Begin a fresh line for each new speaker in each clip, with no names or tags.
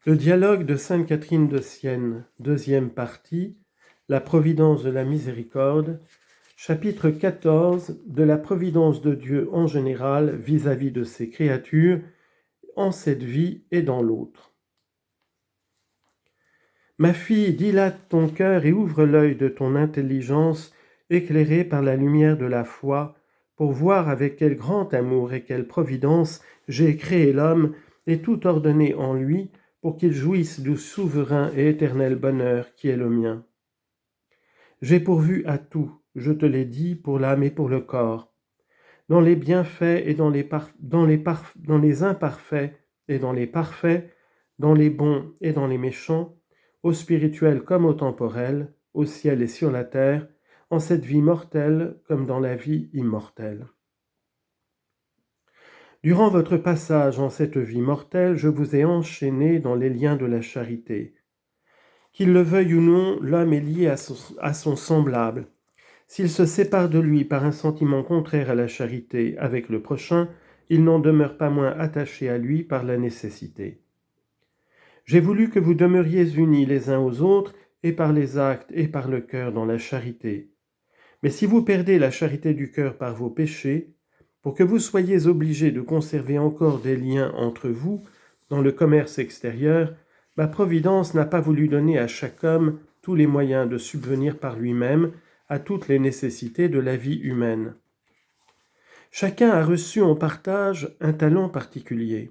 Le dialogue de sainte Catherine de Sienne, deuxième partie, la providence de la miséricorde, chapitre 14 de la providence de Dieu en général vis-à-vis de ses créatures, en cette vie et dans l'autre. Ma fille, dilate ton cœur et ouvre l'œil de ton intelligence, éclairée par la lumière de la foi, pour voir avec quel grand amour et quelle providence j'ai créé l'homme et tout ordonné en lui, pour qu'il jouisse du souverain et éternel bonheur qui est le mien. J'ai pourvu à tout, je te l'ai dit, pour l'âme et pour le corps, dans les bienfaits et dans les imparfaits et dans les parfaits, dans les bons et dans les méchants, au spirituel comme au temporel, au ciel et sur la terre, en cette vie mortelle comme dans la vie immortelle. Durant votre passage en cette vie mortelle, je vous ai enchaîné dans les liens de la charité. Qu'il le veuille ou non, l'homme est lié à son semblable. S'il se sépare de lui par un sentiment contraire à la charité avec le prochain, il n'en demeure pas moins attaché à lui par la nécessité. J'ai voulu que vous demeuriez unis les uns aux autres, et par les actes et par le cœur dans la charité. Mais si vous perdez la charité du cœur par vos péchés, pour que vous soyez obligés de conserver encore des liens entre vous dans le commerce extérieur, ma providence n'a pas voulu donner à chaque homme tous les moyens de subvenir par lui-même à toutes les nécessités de la vie humaine. Chacun a reçu en partage un talent particulier,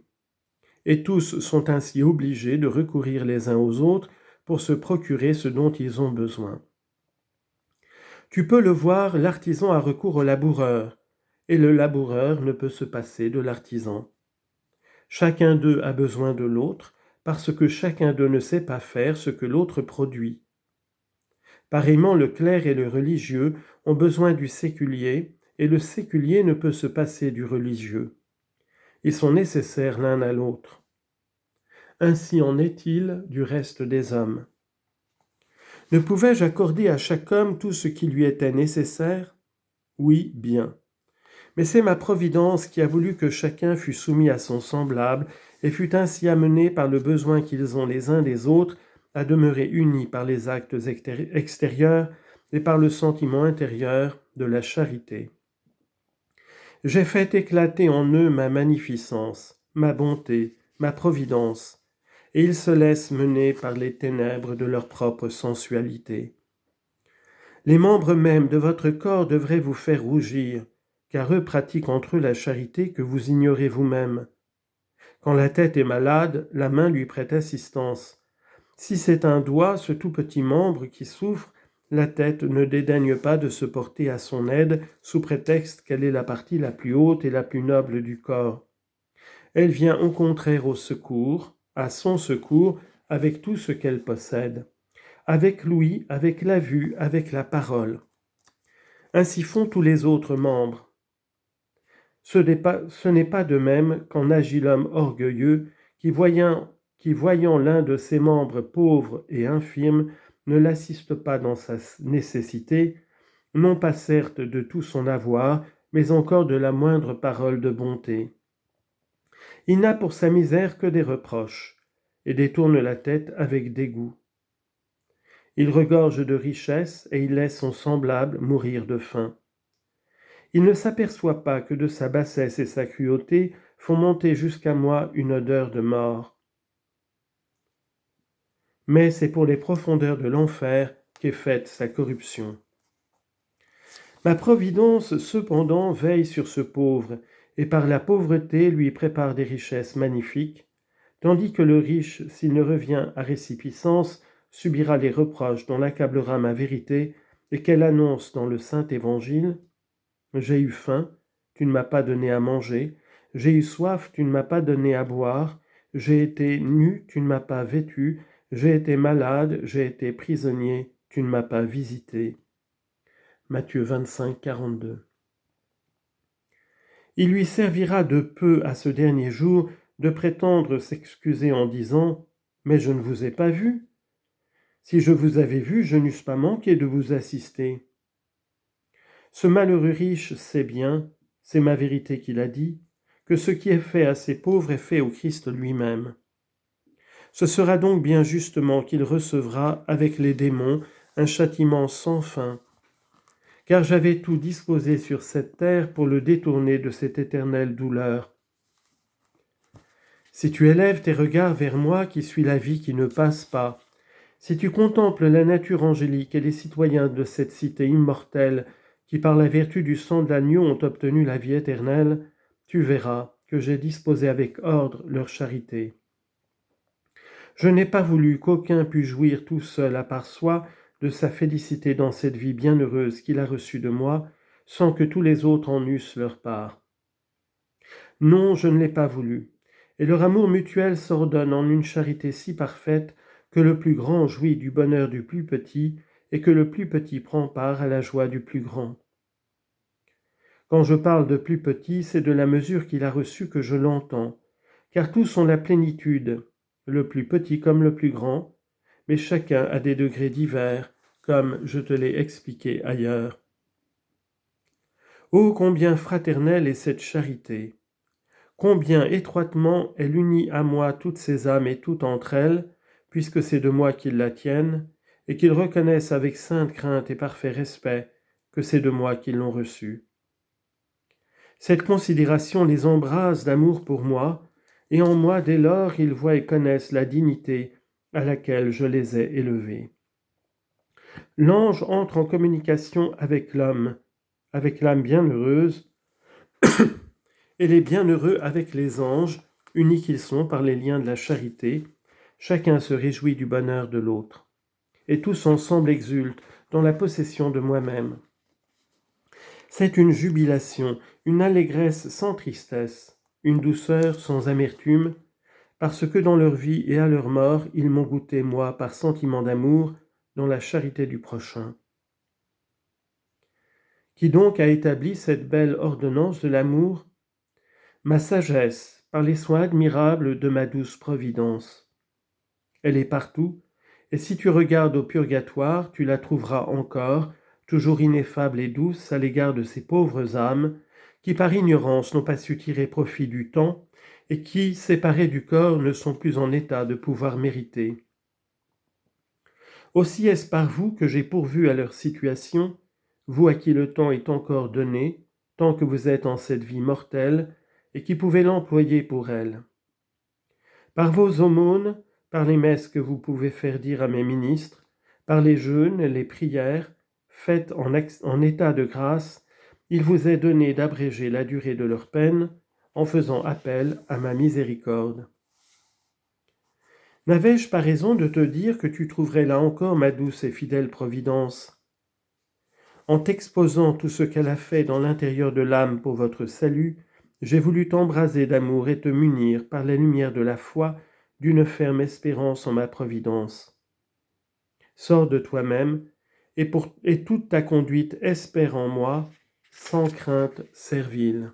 et tous sont ainsi obligés de recourir les uns aux autres pour se procurer ce dont ils ont besoin. Tu peux le voir, l'artisan a recours au laboureur, et le laboureur ne peut se passer de l'artisan. Chacun d'eux a besoin de l'autre, parce que chacun d'eux ne sait pas faire ce que l'autre produit. Pareillement, le clerc et le religieux ont besoin du séculier, et le séculier ne peut se passer du religieux. Ils sont nécessaires l'un à l'autre. Ainsi en est-il du reste des hommes. Ne pouvais-je accorder à chaque homme tout ce qui lui était nécessaire ? Oui, bien. Mais c'est ma providence qui a voulu que chacun fût soumis à son semblable et fût ainsi amené par le besoin qu'ils ont les uns des autres à demeurer unis par les actes extérieurs et par le sentiment intérieur de la charité. J'ai fait éclater en eux ma magnificence, ma bonté, ma providence, et ils se laissent mener par les ténèbres de leur propre sensualité. Les membres mêmes de votre corps devraient vous faire rougir, car eux pratiquent entre eux la charité que vous ignorez vous-même. Quand la tête est malade, la main lui prête assistance. Si c'est un doigt, ce tout petit membre qui souffre, la tête ne dédaigne pas de se porter à son aide sous prétexte qu'elle est la partie la plus haute et la plus noble du corps. Elle vient au contraire au secours, à son secours, avec tout ce qu'elle possède, avec l'ouïe, avec la vue, avec la parole. Ainsi font tous les autres membres. Ce n'est pas de même qu'en agit l'homme orgueilleux qui, voyant l'un de ses membres pauvre et infirme, ne l'assiste pas dans sa nécessité, non pas certes de tout son avoir, mais encore de la moindre parole de bonté. Il n'a pour sa misère que des reproches, et détourne la tête avec dégoût. Il regorge de richesses et il laisse son semblable mourir de faim. Il ne s'aperçoit pas que de sa bassesse et sa cruauté font monter jusqu'à moi une odeur de mort. Mais c'est pour les profondeurs de l'enfer qu'est faite sa corruption. Ma providence, cependant, veille sur ce pauvre, et par la pauvreté lui prépare des richesses magnifiques, tandis que le riche, s'il ne revient à résipiscence, subira les reproches dont l'accablera ma vérité et qu'elle annonce dans le Saint Évangile. J'ai eu faim, tu ne m'as pas donné à manger, j'ai eu soif, tu ne m'as pas donné à boire, j'ai été nu, tu ne m'as pas vêtu, j'ai été malade, j'ai été prisonnier, tu ne m'as pas visité. Matthieu 25, 42. Il lui servira de peu à ce dernier jour de prétendre s'excuser en disant « Mais je ne vous ai pas vu. Si je vous avais vu, je n'eusse pas manqué de vous assister. » Ce malheureux riche sait bien, c'est ma vérité qu'il a dit, que ce qui est fait à ces pauvres est fait au Christ lui-même. Ce sera donc bien justement qu'il recevra avec les démons un châtiment sans fin, car j'avais tout disposé sur cette terre pour le détourner de cette éternelle douleur. Si tu élèves tes regards vers moi qui suis la vie qui ne passe pas, si tu contemples la nature angélique et les citoyens de cette cité immortelle qui par la vertu du sang de l'agneau ont obtenu la vie éternelle, tu verras que j'ai disposé avec ordre leur charité. Je n'ai pas voulu qu'aucun pût jouir tout seul à part soi de sa félicité dans cette vie bienheureuse qu'il a reçue de moi, sans que tous les autres en eussent leur part. Non, je ne l'ai pas voulu, et leur amour mutuel s'ordonne en une charité si parfaite que le plus grand jouit du bonheur du plus petit et que le plus petit prend part à la joie du plus grand. Quand je parle de plus petit, c'est de la mesure qu'il a reçue que je l'entends, car tous ont la plénitude, le plus petit comme le plus grand, mais chacun a des degrés divers, comme je te l'ai expliqué ailleurs. Oh, combien fraternelle est cette charité! Combien étroitement elle unit à moi toutes ces âmes et toutes entre elles, puisque c'est de moi qu'ils la tiennent, et qu'ils reconnaissent avec sainte crainte et parfait respect que c'est de moi qu'ils l'ont reçue. Cette considération les embrase d'amour pour moi, et en moi dès lors ils voient et connaissent la dignité à laquelle je les ai élevés. L'ange entre en communication avec l'homme, avec l'âme bienheureuse, et les bienheureux avec les anges, unis qu'ils sont par les liens de la charité, chacun se réjouit du bonheur de l'autre, et tous ensemble exultent dans la possession de moi-même. C'est une jubilation, une allégresse sans tristesse, une douceur sans amertume, parce que dans leur vie et à leur mort, ils m'ont goûté, moi, par sentiment d'amour, dans la charité du prochain. Qui donc a établi cette belle ordonnance de l'amour? Ma sagesse, par les soins admirables de ma douce providence. Elle est partout, et si tu regardes au purgatoire, tu la trouveras encore, toujours ineffable et douce à l'égard de ces pauvres âmes, qui par ignorance n'ont pas su tirer profit du temps, et qui, séparées du corps, ne sont plus en état de pouvoir mériter. Aussi est-ce par vous que j'ai pourvu à leur situation, vous à qui le temps est encore donné, tant que vous êtes en cette vie mortelle, et qui pouvez l'employer pour elle. Par vos aumônes, par les messes que vous pouvez faire dire à mes ministres, par les jeûnes, les prières, faites en état de grâce, il vous est donné d'abréger la durée de leur peine en faisant appel à ma miséricorde. N'avais-je pas raison de te dire que tu trouverais là encore ma douce et fidèle providence? En t'exposant tout ce qu'elle a fait dans l'intérieur de l'âme pour votre salut, j'ai voulu t'embraser d'amour et te munir par la lumière de la foi d'une ferme espérance en ma providence. Sors de toi-même, et toute ta conduite espère en moi, sans crainte servile.